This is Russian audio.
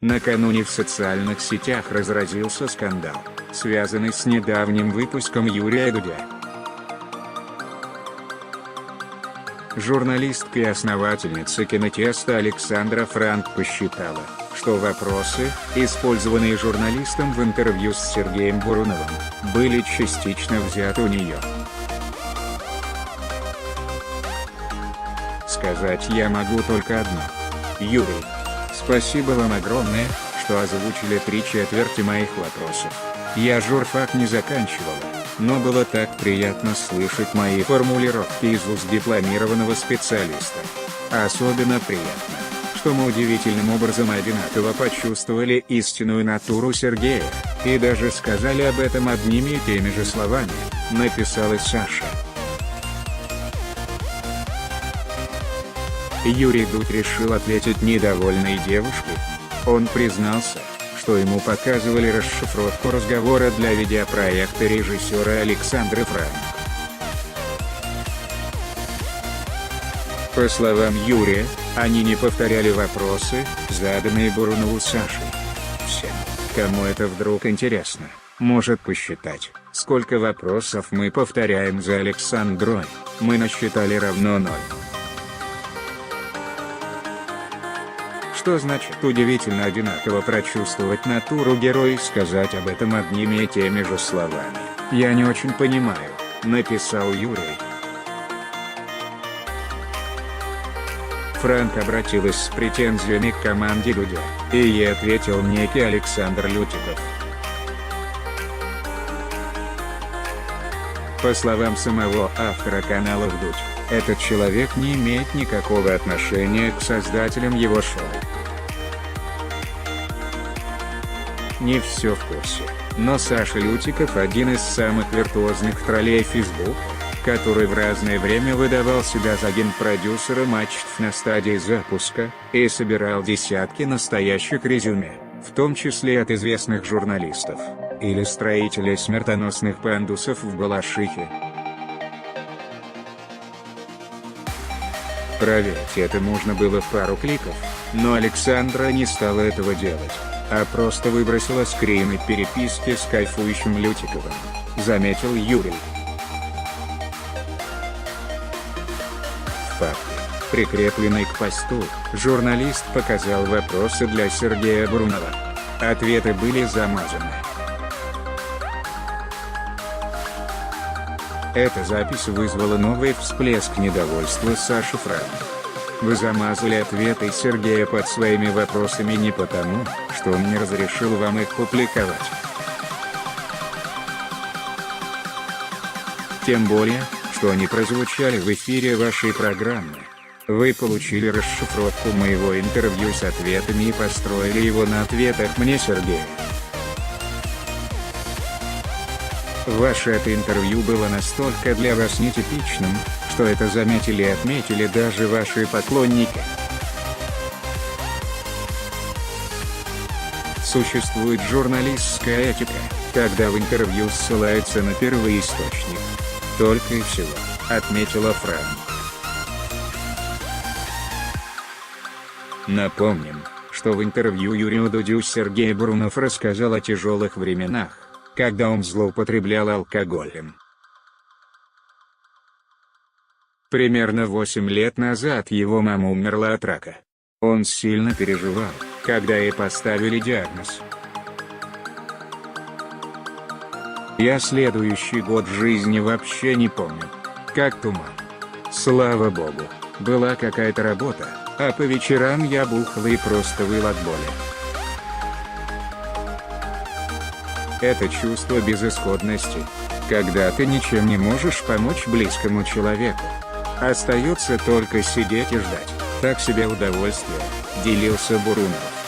Накануне в социальных сетях разразился скандал, связанный с недавним выпуском Юрия Дудя. Журналистка и основательница кинотеста Александра Франк посчитала, что вопросы, использованные журналистом в интервью с Сергеем Буруновым, были частично взяты у нее. Сказать я могу только одно. Юрий, спасибо вам огромное, что озвучили 3/4 моих вопросов. Я журфак не заканчивала, но было так приятно слышать мои формулировки из уст дипломированного специалиста. Особенно приятно, что мы удивительным образом одинаково почувствовали истинную натуру Сергея, и даже сказали об этом одними и теми же словами, написала Саша. Юрий Дудь решил ответить недовольной девушке. Он признался, что ему показывали расшифровку разговора для видеопроекта режиссера Александры Франк. По словам Юрия, они не повторяли вопросы, заданные Бурунову Сашей. Всем, кому это вдруг интересно, может посчитать, сколько вопросов мы повторяем за Александрой. Мы насчитали равно 0. Что значит удивительно одинаково прочувствовать натуру героя и сказать об этом одними и теми же словами? Я не очень понимаю, написал Юрий. Франк обратилась с претензиями к команде Дудя, и ей ответил некий Александр Лютиков. По словам самого автора канала «Вдудь», этот человек не имеет никакого отношения к создателям его шоу. Не все в курсе, но Саша Лютиков один из самых виртуозных троллей Facebook, который в разное время выдавал себя за генпродюсера матчев на стадии запуска, и собирал десятки настоящих резюме, в том числе от известных журналистов, или строителей смертоносных пандусов в Балашихе. Проверить это можно было в пару кликов, но Александра не стала этого делать, а просто выбросила скрины переписки с кайфующим Лютиковым, заметил Юрий. В папке, прикрепленной к посту, журналист показал вопросы для Сергея Бурунова. Ответы были замазаны. Эта запись вызвала новый всплеск недовольства Саши Франк. Вы замазали ответы Сергея под своими вопросами не потому, что он не разрешил вам их публиковать. Тем более, что они прозвучали в эфире вашей программы. Вы получили расшифровку моего интервью с ответами и построили его на ответах мне, Сергея. Ваше это интервью было настолько для вас нетипичным, что это заметили и отметили даже ваши поклонники. Существует журналистская этика, когда в интервью ссылается на первоисточник. Только и всего, отметила Франк. Напомним, что в интервью Юрию Дудю Сергей Бурунов рассказал о тяжелых временах, когда он злоупотреблял алкоголем. Примерно 8 лет назад его мама умерла от рака. Он сильно переживал, когда ей поставили диагноз. Я следующий год жизни вообще не помню. Как туман. Слава богу, была какая-то работа, а по вечерам я бухал и просто выл от боли. Это чувство безысходности, когда ты ничем не можешь помочь близкому человеку. Остается только сидеть и ждать. Так себе удовольствие, делился Бурунов.